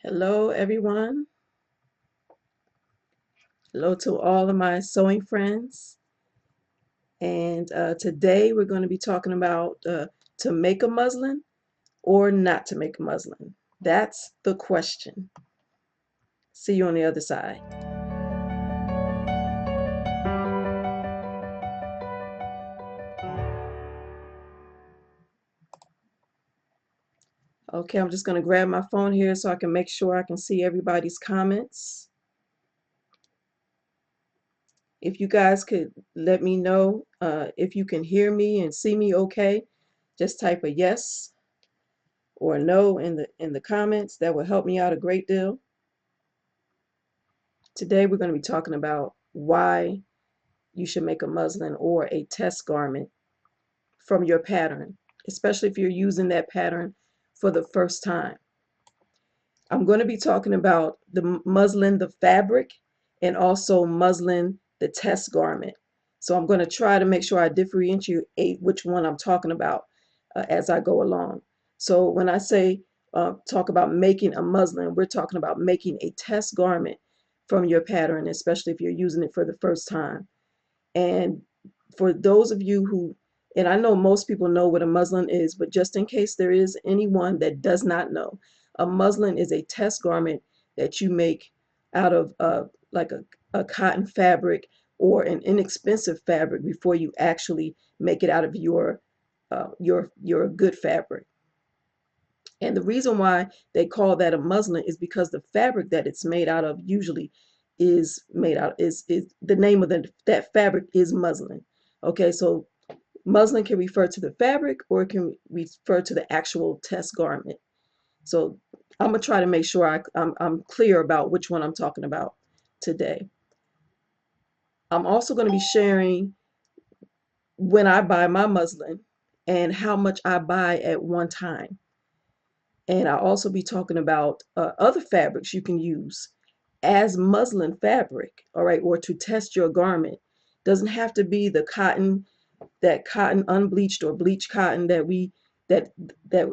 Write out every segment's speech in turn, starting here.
Hello, everyone. Hello to all of my sewing friends. And today we're going to be talking about to make a muslin or not to make a muslin. That's the question. See you on the other side. Okay, I'm just going to grab my phone here so I can make sure I can see everybody's comments. If you guys could let me know if you can hear me and see me okay, just type a yes or no in the comments. That will help me out a great deal. Today we're going to be talking about why you should make a muslin or a test garment from your pattern, especially if you're using that pattern for the first time. I'm going to be talking about the muslin, the fabric, and also muslin, the test garment. So I'm going to try to make sure I differentiate which one I'm talking about as I go along. So when I say talk about making a muslin, we're talking about making a test garment from your pattern, especially if you're using it for the first time. And for those of you who, and I know most people know what a muslin is, but just in case there is anyone that does not know, a muslin is a test garment that you make out of like a cotton fabric or an inexpensive fabric before you actually make it out of your good fabric. And the reason why they call that a muslin is because the fabric that it's made out of usually is the name of that fabric is muslin. Okay, so muslin can refer to the fabric or it can refer to the actual test garment. So I'm gonna try to make sure I'm clear about which one I'm talking about today. I'm also going to be sharing when I buy my muslin and how much I buy at one time. And I'll also be talking about other fabrics you can use as muslin fabric, all right, or to test your garment. Doesn't have to be the cotton, that cotton unbleached or bleached cotton that that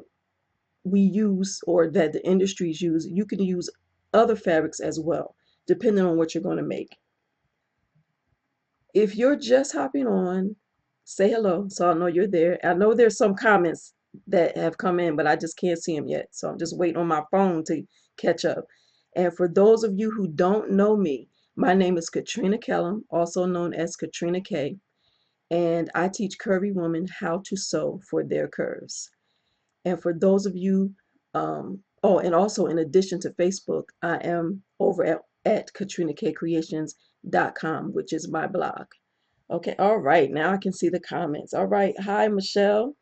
we use or that the industries use. You can use other fabrics as well, depending on what you're going to make. If you're just hopping on, say hello so I know you're there. I know there's some comments that have come in, but I just can't see them yet. So I'm just waiting on my phone to catch up. And for those of you who don't know me, my name is Katrina Kellum, also known as Katrina K, and I teach curvy women how to sew for their curves. And for those of you, oh, and also in addition to Facebook, I am over at KatrinaKCreations.com, which is my blog. Okay, all right, now I can see the comments. All right, hi, Michelle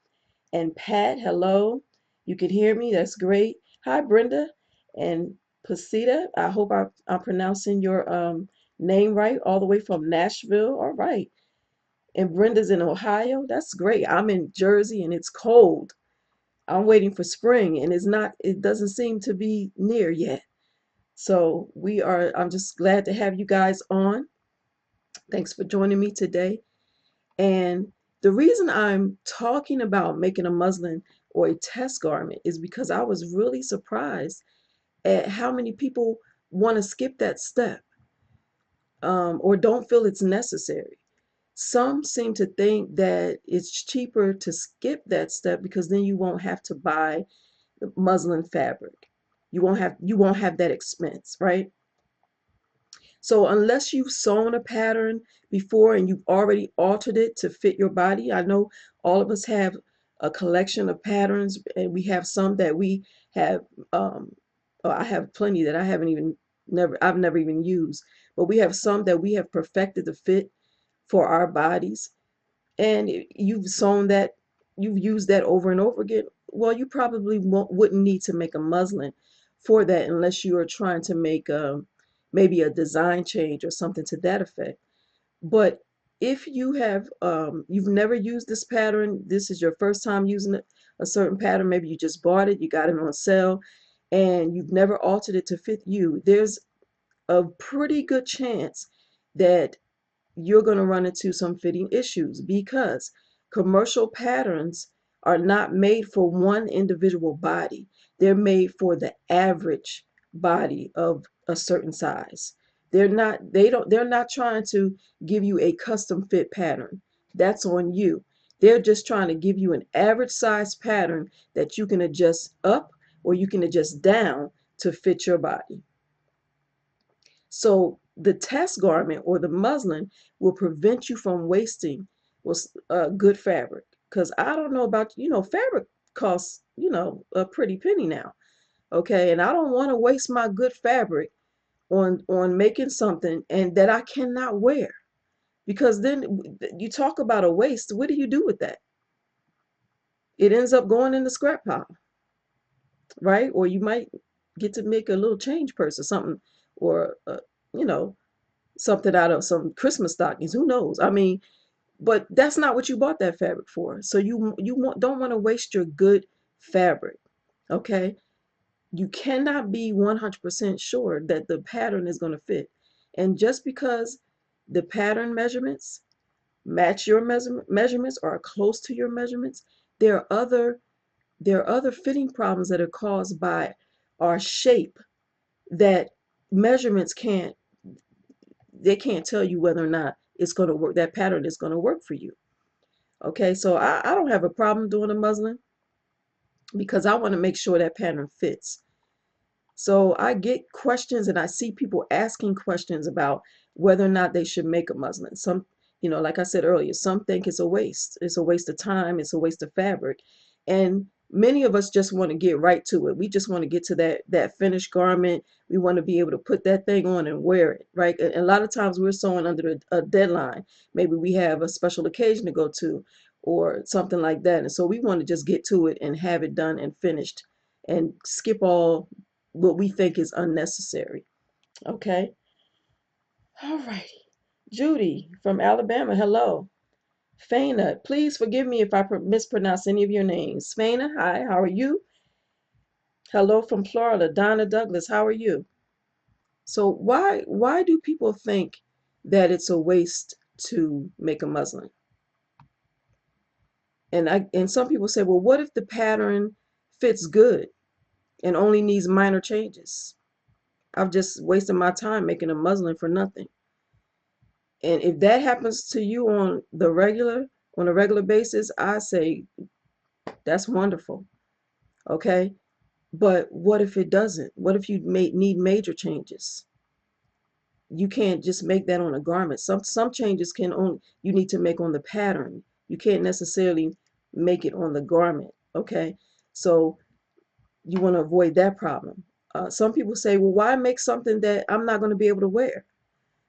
and Pat, hello. You can hear me, that's great. Hi, Brenda and Pasita. I hope I'm pronouncing your name right, all the way from Nashville. All right, and Brenda's in Ohio. That's great. I'm in Jersey and it's cold. I'm waiting for spring and it doesn't seem to be near yet. So I'm just glad to have you guys on. Thanks for joining me today. And the reason I'm talking about making a muslin or a test garment is because I was really surprised at how many people want to skip that step or don't feel it's necessary. Some seem to think that it's cheaper to skip that step because then you won't have to buy the muslin fabric. You won't have that expense, right? So unless you've sewn a pattern before and you've already altered it to fit your body, I know all of us have a collection of patterns, and we have some that we have. I have plenty that I've never even used, but we have some that we have perfected the fit for our bodies, and you've sewn that, you've used that over and over again. Well, you probably wouldn't need to make a muslin for that unless you are trying to make maybe a design change or something to that effect. But if you've never used this pattern, this is your first time using a certain pattern, maybe you just bought it, you got it on sale, and you've never altered it to fit you, there's a pretty good chance that you're going to run into some fitting issues because commercial patterns are not made for one individual body. They're made for the average body of a certain size. They're not trying to give you a custom fit pattern. That's on you. They're just trying to give you an average size pattern that you can adjust up or you can adjust down to fit your body. So the test garment or the muslin will prevent you from wasting good fabric. Because I don't know about, fabric costs, a pretty penny now. Okay. And I don't want to waste my good fabric on making something and that I cannot wear. Because then you talk about a waste. What do you do with that? It ends up going in the scrap pile, right? Or you might get to make a little change purse or something, or, you know, something out of some Christmas stockings. Who knows? I mean, but that's not what you bought that fabric for. So don't want to waste your good fabric. Okay? You cannot be 100% sure that the pattern is going to fit. And just because the pattern measurements match your measurements or are close to your measurements, there are other fitting problems that are caused by our shape that measurements can't tell you whether or not it's going to work, that pattern is going to work for you. Okay, so I don't have a problem doing a muslin because I want to make sure that pattern fits. So I get questions and I see people asking questions about whether or not they should make a muslin. Some, like I said earlier, some think it's a waste. It's a waste of time. It's a waste of fabric. And many of us just want to get right to it. We just want to get to that finished garment. We want to be able to put that thing on and wear it, right? And a lot of times we're sewing under a deadline. Maybe we have a special occasion to go to or something like that. And so we want to just get to it and have it done and finished and skip all what we think is unnecessary. Okay. All righty. Judy from Alabama. Hello. Faina, please forgive me if I mispronounce any of your names. Faina, hi, how are you? Hello from Florida. Donna Douglas, how are you? So why do people think that it's a waste to make a muslin? And some people say, well, what if the pattern fits good and only needs minor changes? I've just wasted my time making a muslin for nothing. And if that happens to you on a regular basis, I say that's wonderful. Okay. But what if it doesn't? What if you need major changes? You can't just make that on a garment. Some changes you need to make on the pattern. You can't necessarily make it on the garment. Okay. So you want to avoid that problem. Some people say, well, why make something that I'm not going to be able to wear?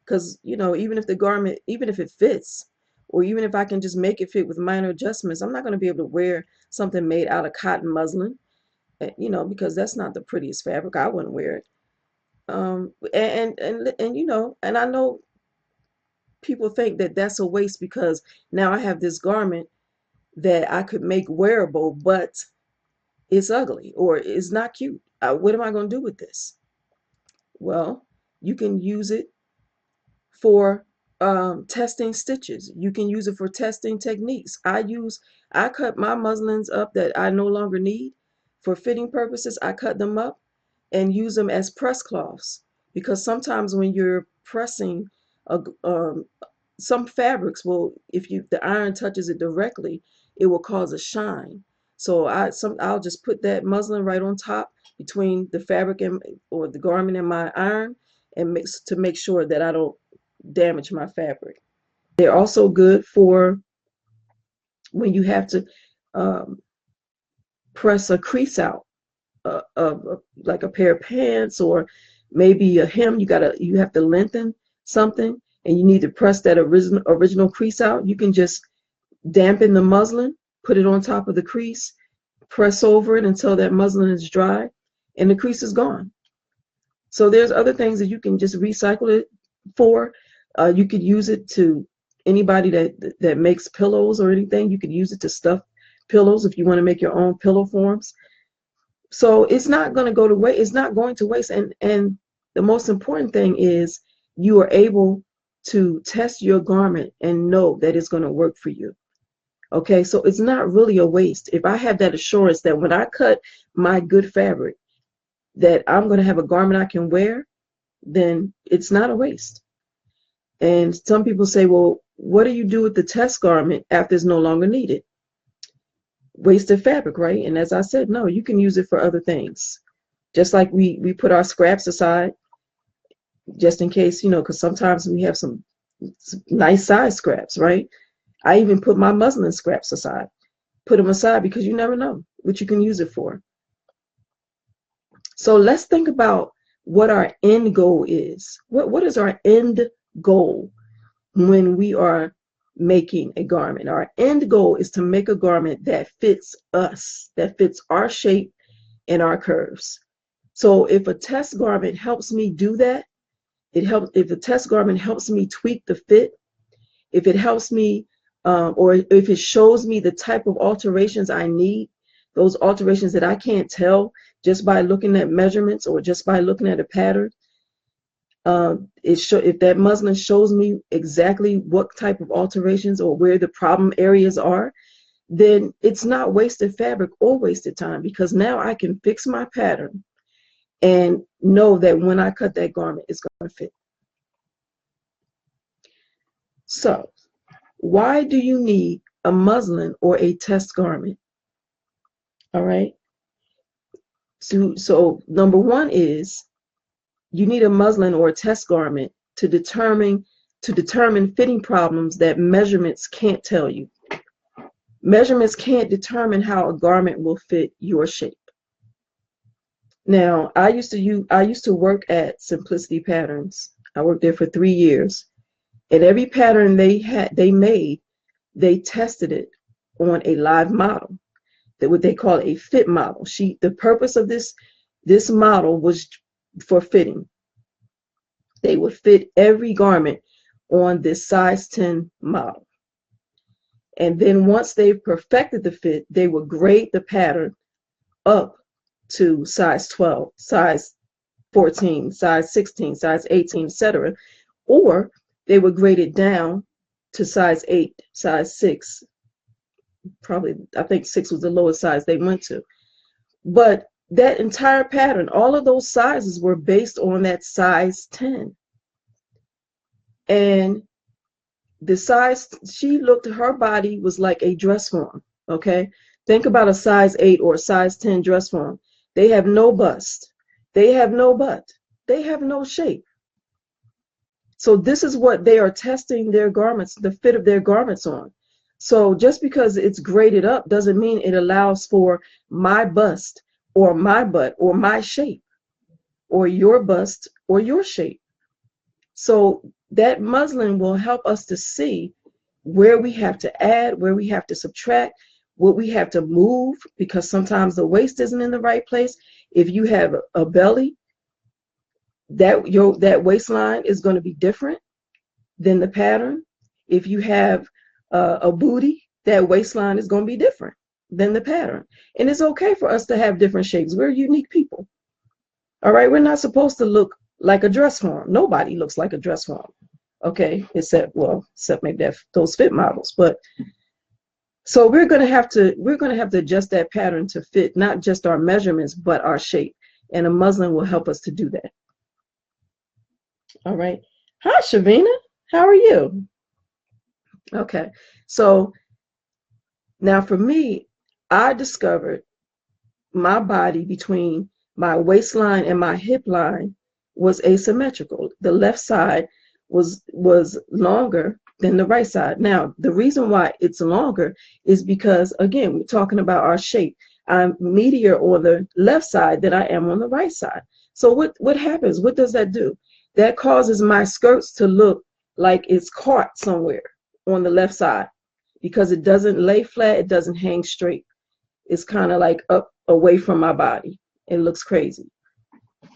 Because, even if the garment, even if it fits, or even if I can just make it fit with minor adjustments, I'm not going to be able to wear something made out of cotton muslin, because that's not the prettiest fabric. I wouldn't wear it. And I know people think that that's a waste because now I have this garment that I could make wearable, but it's ugly or it's not cute. What am I going to do with this? Well, you can use it for testing stitches. You can use it for testing techniques. I cut my muslins up that I no longer need for fitting purposes. I cut them up and use them as press cloths because sometimes when you're pressing some fabrics will, if the iron touches it directly, it will cause a shine. So I'll just put that muslin right on top between the fabric or the garment and my iron and mix to make sure that I don't damage my fabric. They're also good for when you have to um, press a crease out of like a pair of pants or maybe a hem. You have to lengthen something and you need to press that original crease out. You can just dampen the muslin, put it on top of the crease, press over it until that muslin is dry, and the crease is gone. So there's other things that you can just recycle it for. You could use it to anybody that makes pillows or anything. You could use it to stuff pillows if you want to make your own pillow forms. So it's not going to go to waste. It's not going to waste. And the most important thing is you are able to test your garment and know that it's going to work for you. Okay, so it's not really a waste. If I have that assurance that when I cut my good fabric, that I'm going to have a garment I can wear, then it's not a waste. And some people say, well, what do you do with the test garment after it's no longer needed? Wasted fabric, right? And as I said, no, you can use it for other things. Just like we put our scraps aside just in case, because sometimes we have some nice size scraps, right? I even put my muslin scraps aside, put them aside because you never know what you can use it for. So let's think about what our end goal is. What is our end goal when we are making a garment? Our end goal is to make a garment that fits us, that fits our shape and our curves. So if a test garment helps me do that, if the test garment helps me tweak the fit, if it helps me, or if it shows me the type of alterations I need, those alterations that I can't tell just by looking at measurements or just by looking at a pattern, if that muslin shows me exactly what type of alterations or where the problem areas are, then it's not wasted fabric or wasted time, because now I can fix my pattern and know that when I cut that garment, it's going to fit. So why do you need a muslin or a test garment? All right. So number one is you need a muslin or a test garment to determine fitting problems that measurements can't tell you. Measurements can't determine how a garment will fit your shape. Now, I used to work at Simplicity Patterns. I worked there for 3 years, and every pattern they made, they tested it on a live model, that what they call a fit model. The purpose of this model was for fitting. They would fit every garment on this size 10 model. And then once they've perfected the fit, they would grade the pattern up to size 12, size 14, size 16, size 18, etc. Or they would grade it down to size 8, size 6. Probably, I think 6 was the lowest size they went to. But that entire pattern, all of those sizes were based on that size 10. And the size, her body was like a dress form, okay? Think about a size 8 or a size 10 dress form. They have no bust. They have no butt. They have no shape. So this is what they are testing their garments, the fit of their garments on. So just because it's graded up doesn't mean it allows for my bust or my butt or my shape or your bust or your shape. So that muslin will help us to see where we have to add, where we have to subtract, what we have to move, because sometimes the waist isn't in the right place. If you have a belly, that waistline is going to be different than the pattern. If you have a booty, that waistline is going to be different than the pattern. And it's okay for us to have different shapes. We're unique people. All right, we're not supposed to look like a dress form. Nobody looks like a dress form. Okay, except maybe those fit models. But so we're gonna have to adjust that pattern to fit not just our measurements but our shape. And a muslin will help us to do that. All right. Hi, Shavina. How are you? Okay. So now for me, I discovered my body between my waistline and my hip line was asymmetrical. The left side was longer than the right side. Now, the reason why it's longer is because, again, we're talking about our shape. I'm meatier on the left side than I am on the right side. So what happens? What does that do? That causes my skirts to look like it's caught somewhere on the left side because it doesn't lay flat, it doesn't hang straight. It's kind of like up away from my body. It looks crazy.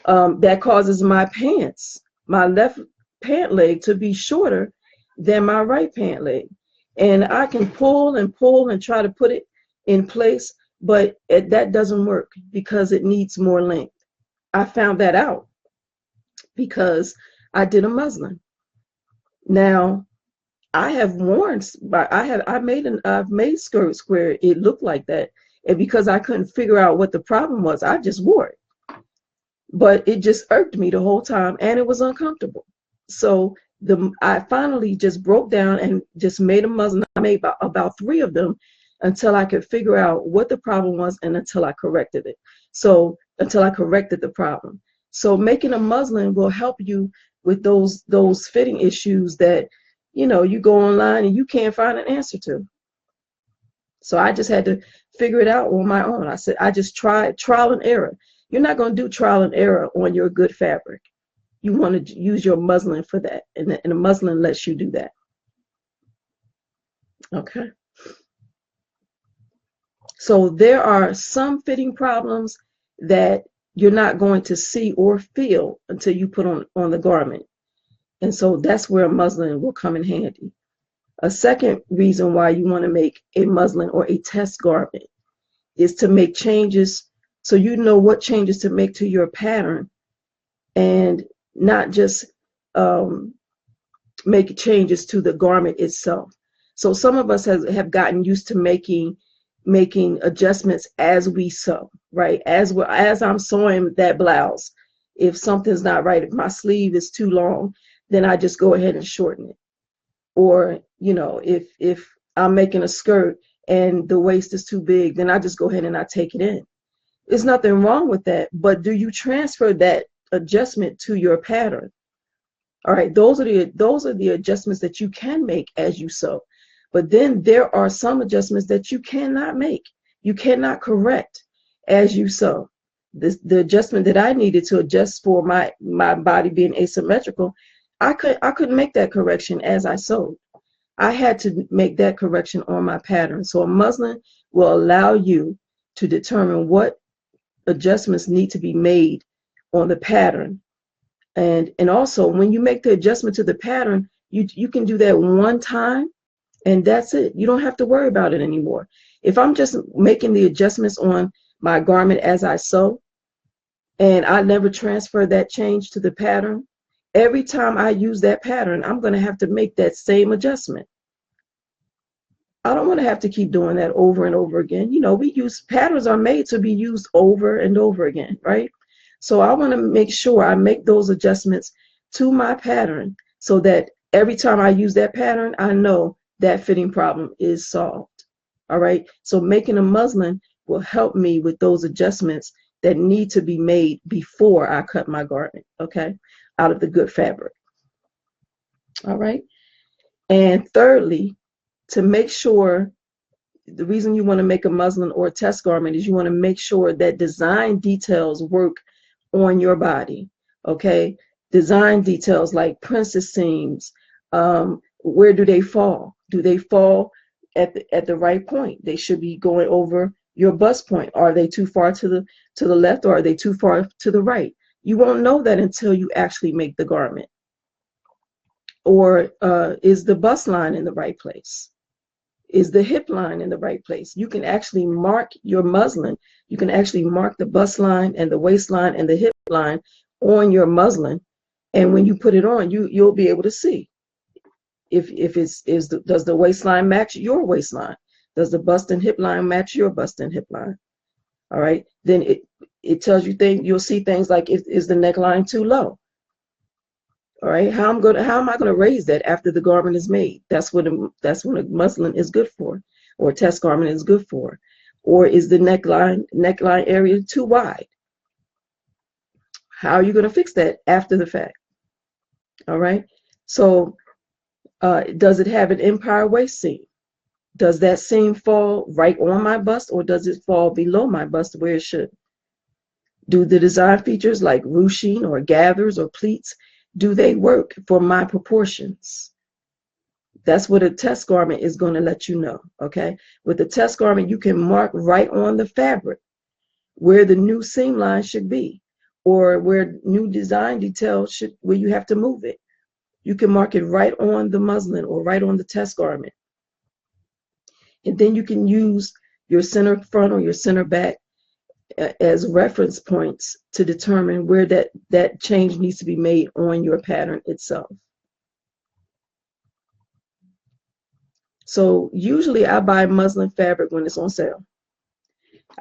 That causes my pants, my left pant leg, to be shorter than my right pant leg. And I can pull and try to put it in place, but that doesn't work because it needs more length. I found that out because I did a muslin. Now, I have worn, I've made skirts where it looked like that, and because I couldn't figure out what the problem was, I just wore it. but it just irked me the whole time and it was uncomfortable. So I finally just broke down and just made a muslin. I made about 3 of them until I could figure out what the problem was and until I corrected it. So until I corrected the problem. So making a muslin will help you with those fitting issues that, you know, you go online and you can't find an answer to. So I just had to figure it out on my own. I said, I just tried trial and error. You're not going to do trial and error on your good fabric. You want to use your muslin for that. And the muslin lets you do that. Okay. So there are some fitting problems that you're not going to see or feel until you put on the garment. And so that's where a muslin will come in handy. A second reason why you want to make a muslin or a test garment is to make changes so you know what changes to make to your pattern and not just make changes to the garment itself. So some of us have gotten used to making adjustments as we sew, right? As I'm sewing that blouse, if something's not right, if my sleeve is too long, then I just go ahead and shorten it. Or, you know, if I'm making a skirt and the waist is too big, then I just go ahead and I take it in. There's nothing wrong with that, but do you transfer that adjustment to your pattern? All right, those are the adjustments that you can make as you sew. But then there are some adjustments that you cannot make. You cannot correct as you sew. The adjustment that I needed to adjust for my body being asymmetrical, I couldn't make that correction as I sewed. I had to make that correction on my pattern. So a muslin will allow you to determine what adjustments need to be made on the pattern. And also when you make the adjustment to the pattern, you can do that one time and that's it. You don't have to worry about it anymore. If I'm just making the adjustments on my garment as I sew and I never transfer that change to the pattern, every time I use that pattern, I'm going to have to make that same adjustment. I don't want to have to keep doing that over and over again. You know, patterns are made to be used over and over again, right? So I want to make sure I make those adjustments to my pattern so that every time I use that pattern, I know that fitting problem is solved. All right. So making a muslin will help me with those adjustments that need to be made before I cut my garment, okay, out of the good fabric. All right. And thirdly, to make sure, the reason you want to make a muslin or a test garment is you want to make sure that design details work on your body, okay? Design details like princess seams, where do they fall? Do they fall at the right point? They should be going over your bust point. Are they too far to the left or are they too far to the right? You won't know that until you actually make the garment. Or is the bust line in the right place? Is the hip line in the right place? You can actually mark your muslin. You can actually mark the bust line and the waistline and the hip line on your muslin. And when you put it on, you'll be able to see if does the waistline match your waistline? Does the bust and hip line match your bust and hip line? All right. Then it tells you things. You'll see things like, is the neckline too low? All right, how am I gonna raise that after the garment is made? That's what a muslin is good for, or a test garment is good for. Or is the neckline area too wide? How are you gonna fix that after the fact? All right, so does it have an empire waist seam? Does that seam fall right on my bust, or does it fall below my bust where it should? Do the design features like ruching or gathers or pleats, do they work for my proportions? That's what a test garment is going to let you know, okay? With the test garment, you can mark right on the fabric where the new seam line should be, or where new design detail where you have to move it. You can mark it right on the muslin or right on the test garment. And then you can use your center front or your center back as reference points to determine where that change needs to be made on your pattern itself. So usually I buy muslin fabric when it's on sale.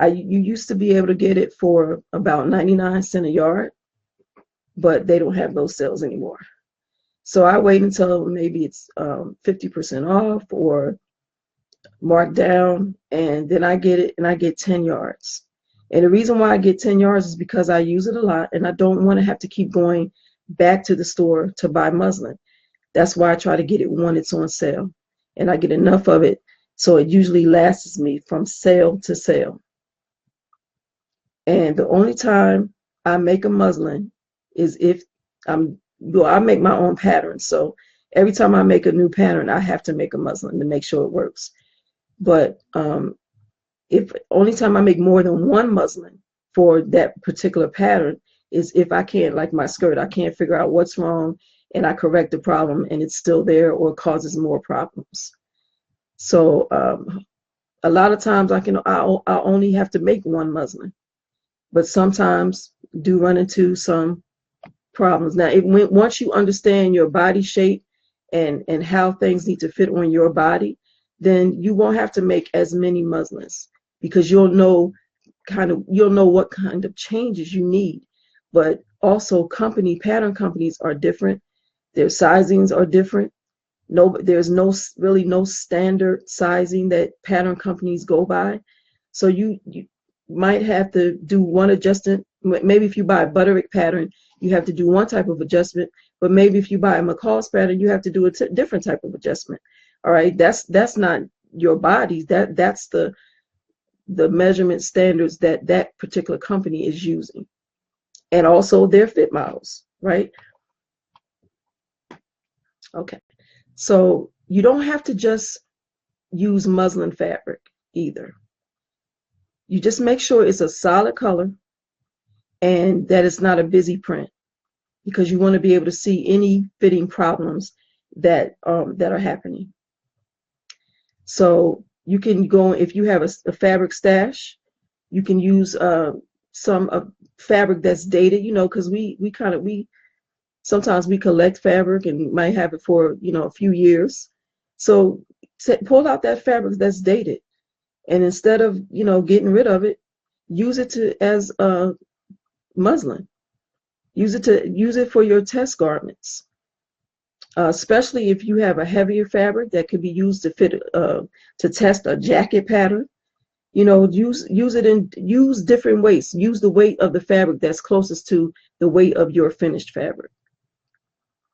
You used to be able to get it for about 99 cents a yard. but they don't have those sales anymore. So I wait until maybe it's 50% off or marked down, and then I get it and I get 10 yards. And the reason why I get 10 yards is because I use it a lot and I don't want to have to keep going back to the store to buy muslin. That's why I try to get it when it's on sale. And I get enough of it so it usually lasts me from sale to sale. And the only time I make a muslin is if I make my own pattern. So every time I make a new pattern, I have to make a muslin to make sure it works. But if only time I make more than one muslin for that particular pattern is if I can't, like my skirt, I can't figure out what's wrong and I correct the problem and it's still there or causes more problems. So a lot of times I only have to make one muslin, but sometimes do run into some problems. Now, once you understand your body shape and how things need to fit on your body, then you won't have to make as many muslins because you'll know what kind of changes you need. But also pattern companies are different. Their sizings are different. There's really no standard sizing that pattern companies go by. So you might have to do one adjustment. Maybe if you buy a Butterick pattern, you have to do one type of adjustment. But maybe if you buy a McCall's pattern, you have to do a different type of adjustment. All right, that's not your body. That's the measurement standards that particular company is using, and also their fit models, right? Okay, so you don't have to just use muslin fabric either. You just make sure it's a solid color and that it's not a busy print, because you want to be able to see any fitting problems that are happening. So you can go, if you have a fabric stash, you can use some fabric that's dated, because we sometimes we collect fabric and might have it for a few years. So pull out that fabric that's dated, and instead of getting rid of it, use it as muslin. Use it for your test garments, especially if you have a heavier fabric that could be used to fit to test a jacket pattern. Use different weights. Use the weight of the fabric that's closest to the weight of your finished fabric.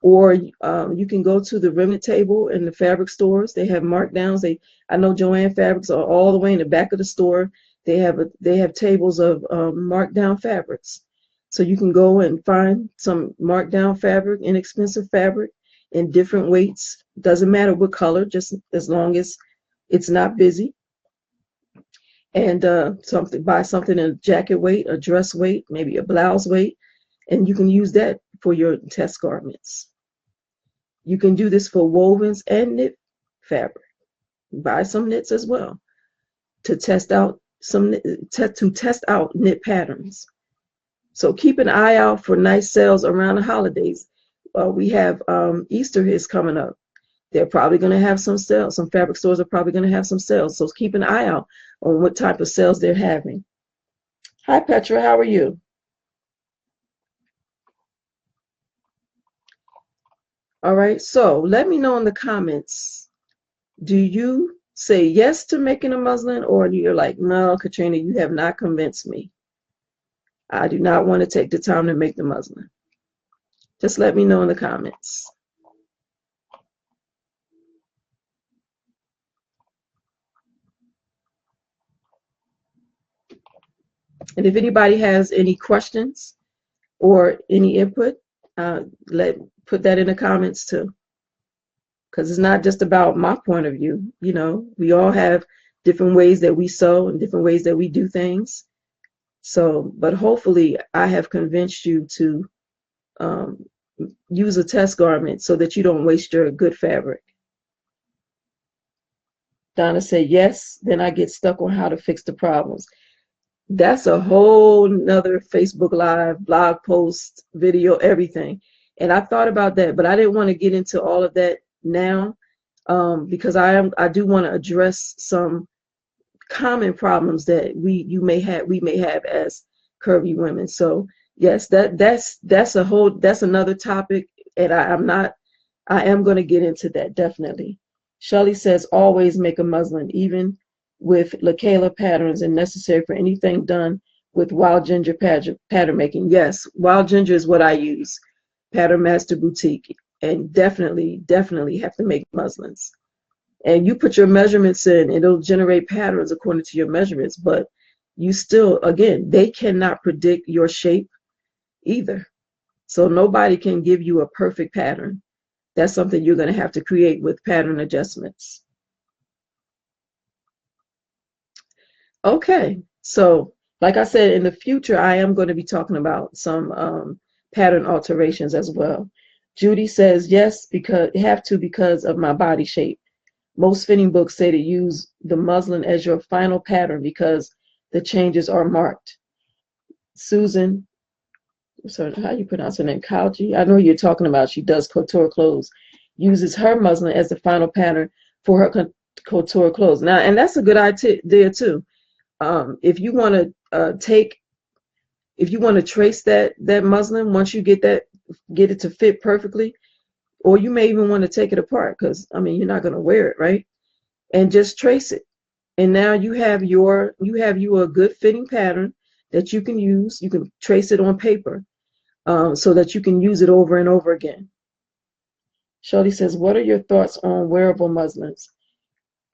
Or you can go to the remnant table in the fabric stores. They have markdowns. I know Joann Fabrics are all the way in the back of the store. They have tables of marked down fabrics. So you can go and find some marked down fabric, inexpensive fabric in different weights. Doesn't matter what color, just as long as it's not busy. And buy something in a jacket weight, a dress weight, maybe a blouse weight, and you can use that for your test garments. You can do this for wovens and knit fabric. Buy some knits as well to test out knit patterns. So keep an eye out for nice sales around the holidays. We have Easter is coming up. They're probably going to have some sales. Some fabric stores are probably going to have some sales. So keep an eye out on what type of sales they're having. Hi, Petra. How are you? All right. So let me know in the comments. Do you say yes to making a muslin, or you're like, no, Katrina, you have not convinced me. I do not want to take the time to make the muslin. Just let me know in the comments. And if anybody has any questions or any input, put that in the comments too. Because it's not just about my point of view. We all have different ways that we sew and different ways that we do things. So, but hopefully I have convinced you to use a test garment so that you don't waste your good fabric. Donna said yes, then I get stuck on how to fix the problems. That's a whole nother Facebook Live, blog post, video, everything. And I thought about that, but I didn't want to get into all of that now because I do want to address some common problems that we may have as curvy women. So Yes, that's another topic, and I am going to get into that definitely. Shelley says always make a muslin, even with Lakela patterns and necessary for anything done with wild ginger pattern making. Yes, wild ginger is what I use, Pattern Master Boutique, and definitely have to make muslins. And you put your measurements in, it'll generate patterns according to your measurements, but you still, again, they cannot predict your shape either. So nobody can give you a perfect pattern. That's something you're going to have to create with pattern adjustments. Okay, so like I said, in the future, I am going to be talking about some pattern alterations as well. Judy says, yes, because of my body shape. Most fitting books say to use the muslin as your final pattern because the changes are marked. Susan, so how you pronounce her name? Kauji? I know who you're talking about. She does couture clothes. Uses her muslin as the final pattern for her couture clothes. Now, and that's a good idea too. If you want to if you want to trace that muslin, once you get it to fit perfectly, or you may even want to take it apart because I mean you're not going to wear it, right? And just trace it. And now you have you a good fitting pattern that you can use. You can trace it on paper so that you can use it over and over again. Shirley says, what are your thoughts on wearable muslins?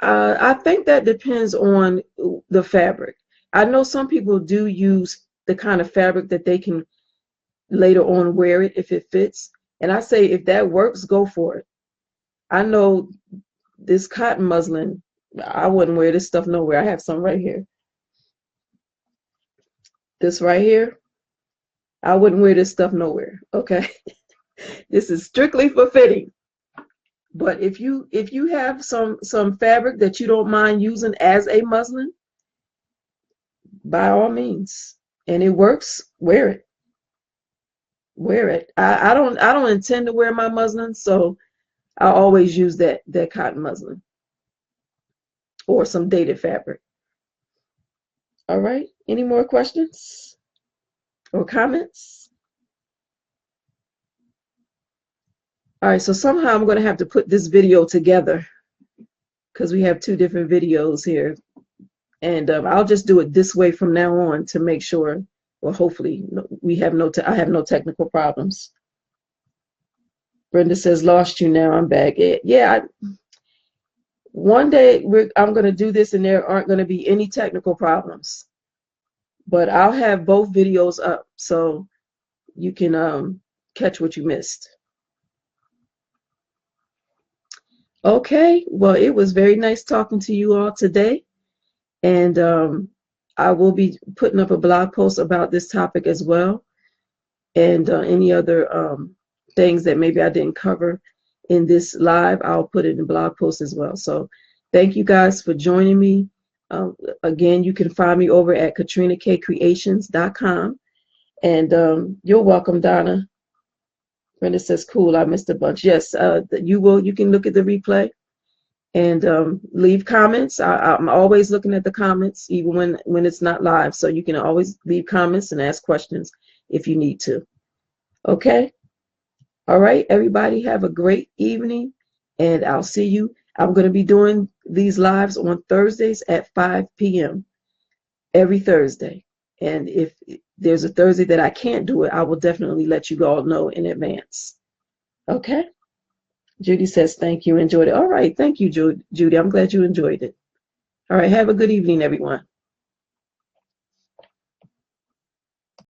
I think that depends on the fabric. I know some people do use the kind of fabric that they can later on wear it if it fits. And I say if that works, go for it. I know this cotton muslin, I wouldn't wear this stuff nowhere. I have some right here. This right here, I wouldn't wear this stuff nowhere. Okay. This is strictly for fitting. But if you have some fabric that you don't mind using as a muslin, by all means, and it works, wear it. Wear it. I don't intend to wear my muslin, so I always use that cotton muslin or some dated fabric. All right. Any more questions or comments? All right. So somehow I'm going to have to put this video together because we have two different videos here, and I'll just do it this way from now on to make sure. Well, hopefully I have no technical problems. Brenda says, lost you now. I'm back. Yeah, one day I'm going to do this and there aren't going to be any technical problems. But I'll have both videos up so you can catch what you missed. Okay, well, it was very nice talking to you all today. And I will be putting up a blog post about this topic as well. And any other things that maybe I didn't cover in this live, I'll put it in the blog post as well. So thank you guys for joining me. Again, you can find me over at KatrinaKCreations.com. And you're welcome, Donna. Brenda says, cool, I missed a bunch. Yes, you can look at the replay and leave comments. I'm always looking at the comments, even when it's not live. So you can always leave comments and ask questions if you need to. Okay? All right, everybody, have a great evening, and I'll see you. I'm going to be doing these lives on Thursdays at 5 p.m. every Thursday. And if there's a Thursday that I can't do it, I will definitely let you all know in advance. Okay? Judy says, thank you, enjoyed it. All right, thank you, Judy. I'm glad you enjoyed it. All right, have a good evening, everyone.